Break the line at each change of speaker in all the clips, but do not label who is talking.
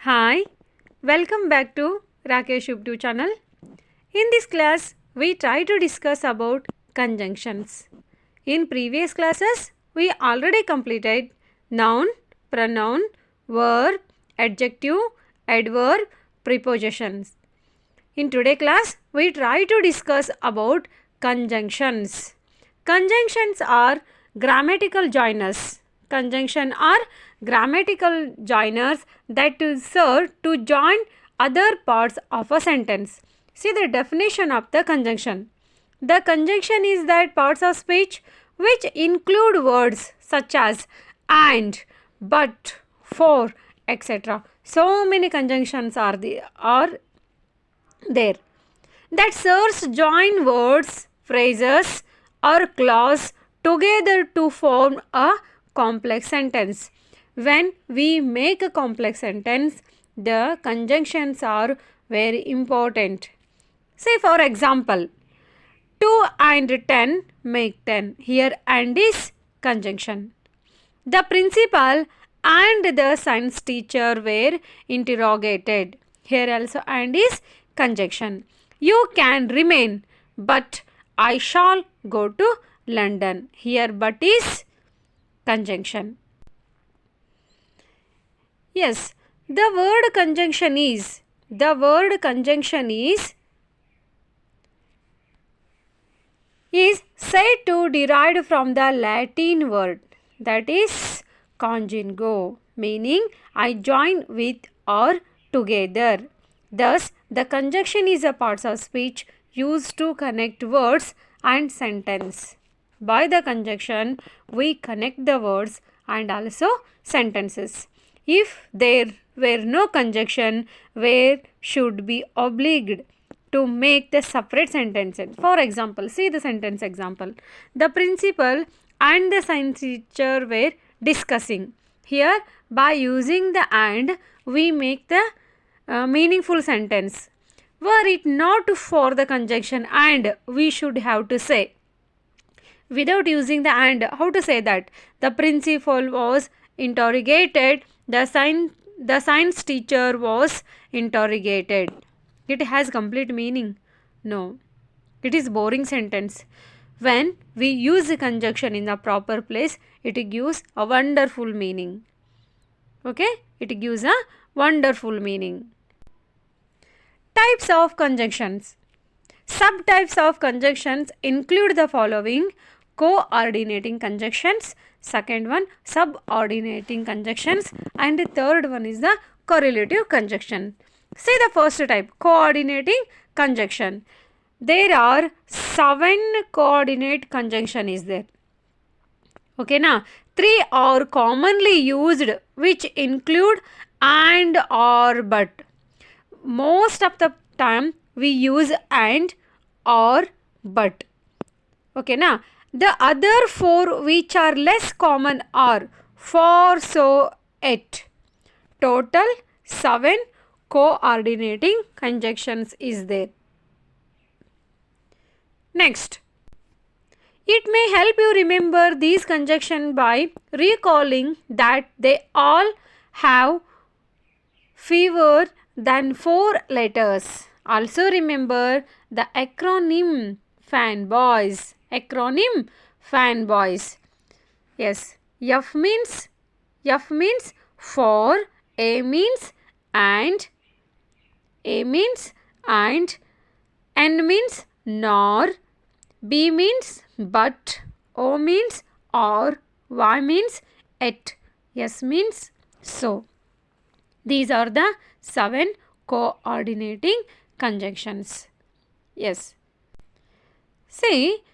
Hi, welcome back to Rakesh YouTube channel. In this class, we try to discuss about conjunctions. In previous classes, we already completed noun, pronoun, verb, adjective, adverb, prepositions. In today's class, we try to discuss about conjunctions. Conjunctions are grammatical joiners. Conjunction are grammatical joiners that serve to join other parts of a sentence. See the definition of the conjunction. The conjunction is that parts of speech which include words such as and, but, for, etc. So many conjunctions are there that serves join words, phrases or clause together to form a complex sentence. When we make a complex sentence, the conjunctions are very important. Say for example, 2 and 10 make 10. Here and is conjunction. The principal and the science teacher were interrogated. Here also and is conjunction. You can remain, but I shall go to London. Here but is conjunction. Yes, the word conjunction is said to derived from the Latin word that is conjugo, meaning I join with or together. Thus, the conjunction is a part of speech used to connect words and sentence. By the conjunction, we connect the words and also sentences. If there were no conjunction, we should be obliged to make the separate sentences. For example, see the sentence example. The principal and the science teacher were discussing. Here, by using the and, we make the meaningful sentence. Were it not for the conjunction and, we should have to say. Without using the and, how to say that? The principal was interrogated, the science teacher was interrogated. It has complete meaning? No. It is boring sentence. When we use the conjunction in the proper place, it gives a wonderful meaning. Okay? It gives a wonderful meaning. Types of conjunctions. Subtypes of conjunctions include the following: coordinating conjunctions, second one subordinating conjunctions, and the third one is the correlative conjunction. See the first type, coordinating conjunction. There are 7 coordinate conjunction is there. Okay, now 3 are commonly used which include and or but. Most of the time we use and or but. Okay, now the other 4 which are less common are for, so, it. Total 7 coordinating conjunctions is there. Next, it may help you remember these conjunctions by recalling that they all have fewer than 4 letters. Also remember the acronym fanboys. Acronym fanboys. Yes, F means for, A means and, N means nor, B means but, O means or, Y means et, S means so. These are the 7 coordinating conjunctions. Yes. See,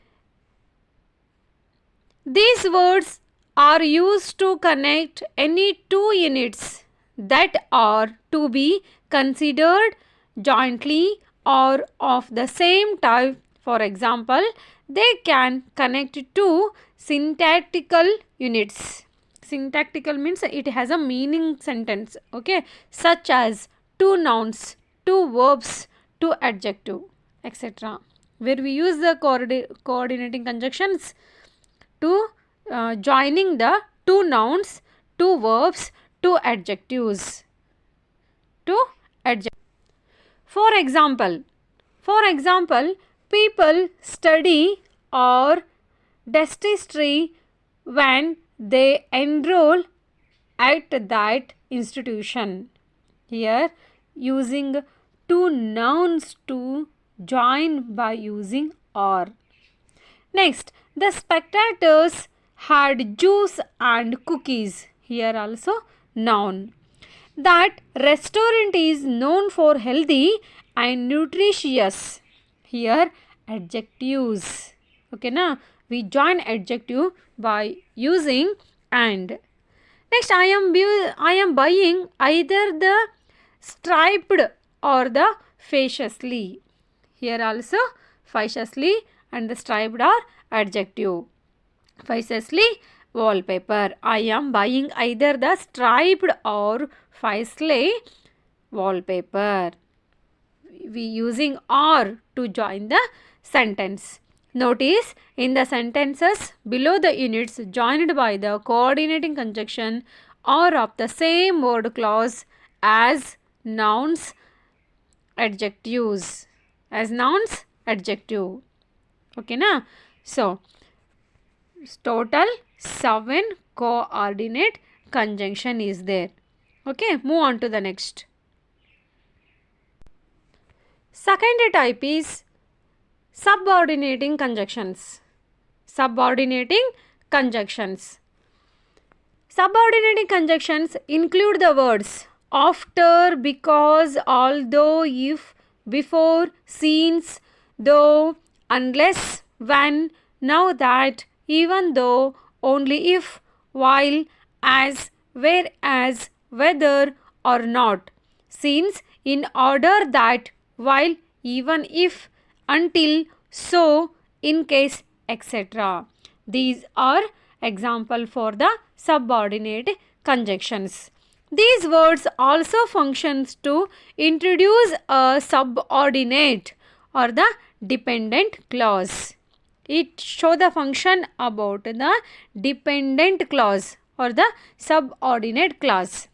these words are used to connect any 2 units that are to be considered jointly or of the same type. For example, they can connect 2 syntactical units. Syntactical means it has a meaning sentence, okay, such as 2 nouns, 2 verbs, 2 adjective, etc. Where we use the coordinating conjunctions to joining the 2 nouns, 2 verbs, 2 adjectives. to adjective. For example, people study or dentistry when they enroll at that institution. Here, using two nouns to join by using or. Next, the spectators had juice and cookies. Here also noun. That restaurant is known for healthy and nutritious. Here adjectives. Okay na? We join adjective by using and. Next, I am buying either the striped or the facetiously. Here also facetiously and the striped are adjective. Facetiously wallpaper. I am buying either the striped or facetiously wallpaper. We using or to join the sentence. Notice in the sentences below the units joined by the coordinating conjunction or of the same word clause as nouns, adjectives. As nouns, adjective. Okay na? So, total 7 coordinate conjunction is there. Okay, move on to the next. Second type is subordinating conjunctions. Subordinating conjunctions. Subordinating conjunctions include the words after, because, although, if, before, since, though, unless, when, now that, even though, only if, while, as, whereas, whether or not, since, in order that, while, even if, until, so, in case, etc. These are example for the subordinate conjunctions. These words also functions to introduce a subordinate or the dependent clause. It show the function about the dependent clause or the subordinate clause.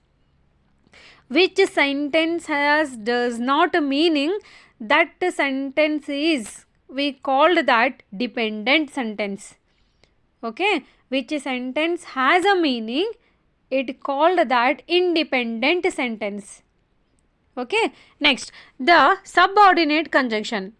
Which sentence has does not meaning that sentence is, we called that dependent sentence. Okay, which sentence has a meaning, it called that independent sentence. Okay, next, the subordinate conjunction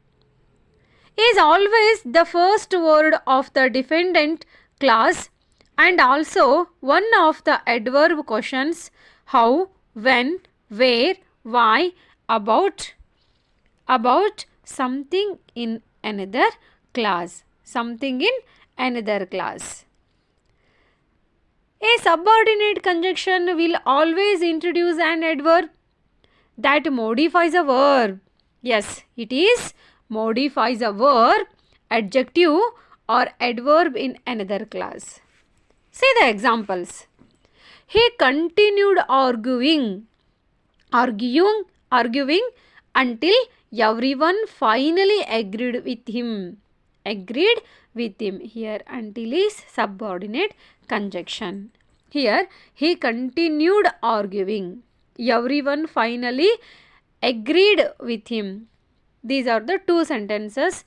is always the first word of the dependent clause and also one of the adverb questions how, when, where, why, about something in another class. Something in another class. A subordinate conjunction will always introduce an adverb that modifies a verb. Yes, it is modifies a verb, adjective or adverb in another class. See the examples. He continued arguing until everyone finally agreed with him. Here until is subordinate conjunction. Here he continued arguing. Everyone finally agreed with him. These are the two sentences,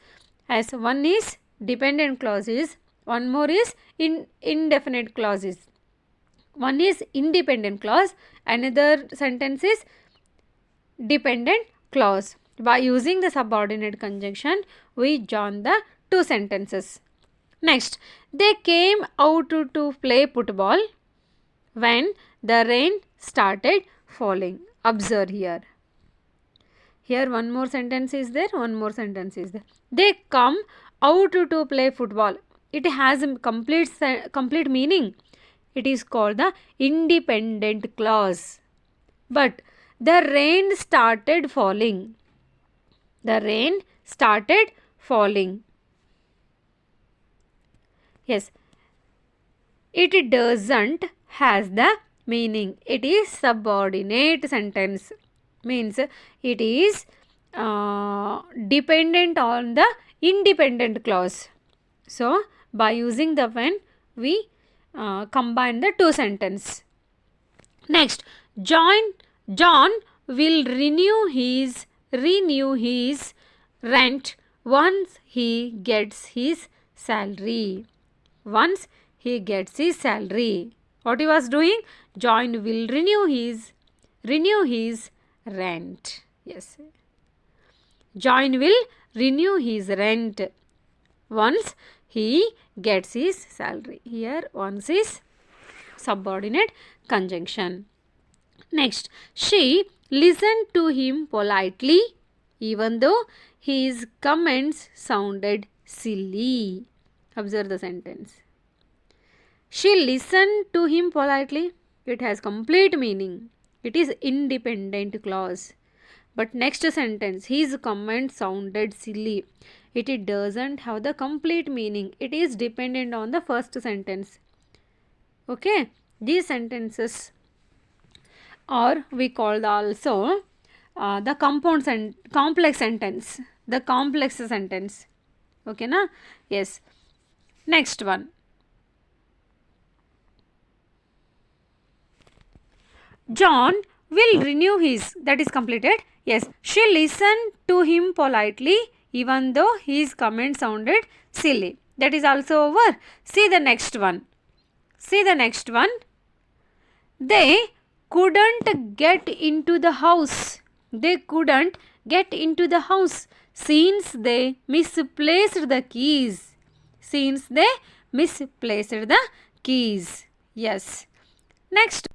as one is dependent clauses, one more is indefinite clauses. One is independent clause, another sentence is dependent clause. By using the subordinate conjunction, we join the two sentences. Next, they came out to play football when the rain started falling. Observe here. Here one more sentence is there, one more sentence is there. They come out to play football. It has a complete meaning. It is called the independent clause. But the rain started falling. The rain started falling. Yes. It doesn't has the meaning. It is subordinate sentence. Means it is dependent on the independent clause. So, by using the when, we combine the two sentences. Next, John will renew his rent once he gets his salary. Once he gets his salary. What he was doing? John will renew his rent. Yes. John will renew his rent once he gets his salary. Here once is subordinate conjunction. Next, she listened to him politely even though his comments sounded silly. Observe the sentence. She listened to him politely. It has complete meaning. It is independent clause. But next sentence, his comment sounded silly. It doesn't have the complete meaning. It is dependent on the first sentence. Okay, these sentences are we called also the compound complex sentence. The complex sentence. Okay, na? Yes. Next one. John will renew his. That is completed. Yes. She listened to him politely even though his comment sounded silly. That is also over. See the next one. See the next one. They couldn't get into the house. They couldn't get into the house since they misplaced the keys. Since they misplaced the keys. Yes. Next.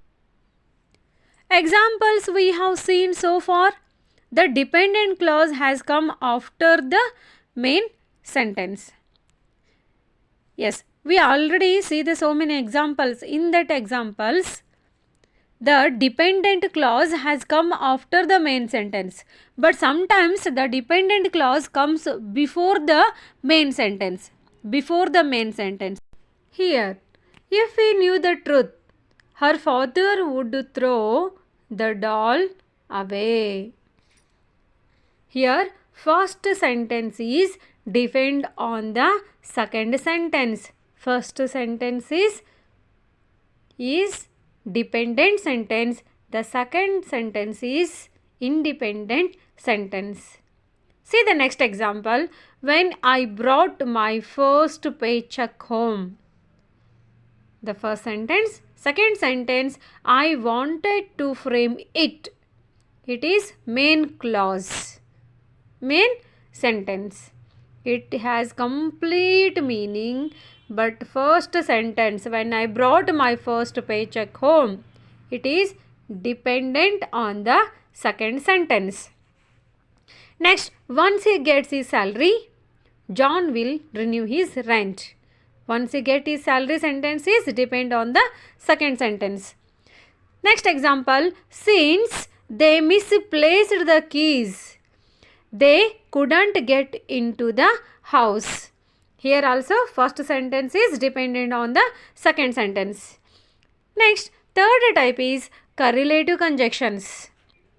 Examples we have seen so far. The dependent clause has come after the main sentence. Yes, we already see the so many examples. In that examples, the dependent clause has come after the main sentence. But sometimes the dependent clause comes before the main sentence. Before the main sentence. Here, if he knew the truth, her father would throw the doll away. Here, first sentence is depend on the second sentence. First sentence is dependent sentence. The second sentence is independent sentence. See the next example. When I brought my first paycheck home. The first sentence. Second sentence, I wanted to frame it. It is main clause. Main sentence. It has complete meaning. But first sentence, when I brought my first paycheck home, it is dependent on the second sentence. Next, once he gets his salary, John will renew his rent. Once he gets his salary sentence is depend on the second sentence. Next example, since they misplaced the keys, they couldn't get into the house. Here also first sentence is dependent on the second sentence. Next, third type is correlative conjunctions.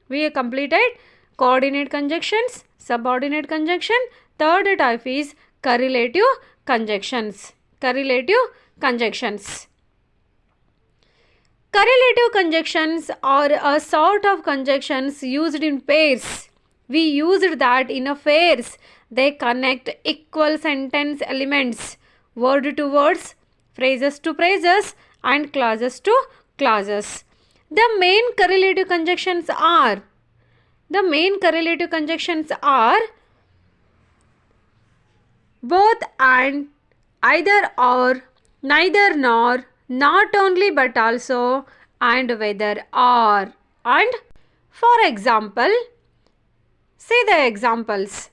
We have completed coordinate conjunctions, subordinate conjunction. Third type is correlative conjunctions. Correlative conjunctions. Correlative conjunctions are a sort of conjunctions used in pairs. We used that in a pairs. They connect equal sentence elements, word to words, phrases to phrases, and clauses to clauses. The main correlative conjunctions are both and, either or, neither nor, not only but also, and whether or. And for example, see the examples.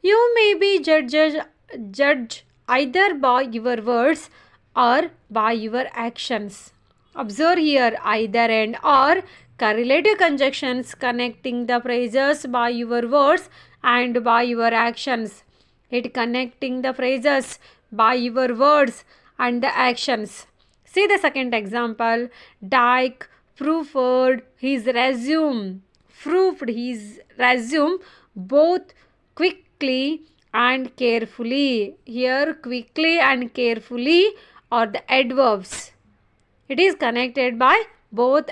You may be judged either by your words or by your actions. Observe here either and or correlative conjunctions connecting the phrases by your words and by your actions. It connecting the phrases by your words and the actions. See the second example. Dyke proofed his resume both quickly and carefully. Here quickly and carefully are the adverbs. It is connected by both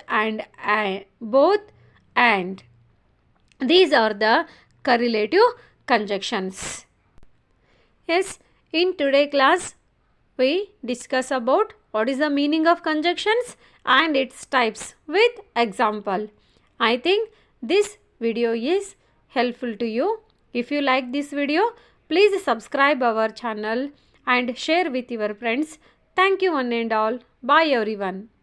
both and. These are the correlative conjunctions. Yes, in today class we discuss about what is the meaning of conjunctions and its types with example. I think this video is helpful to you. If you like this video, please subscribe our channel and share with your friends. Thank you one and all. Bye everyone.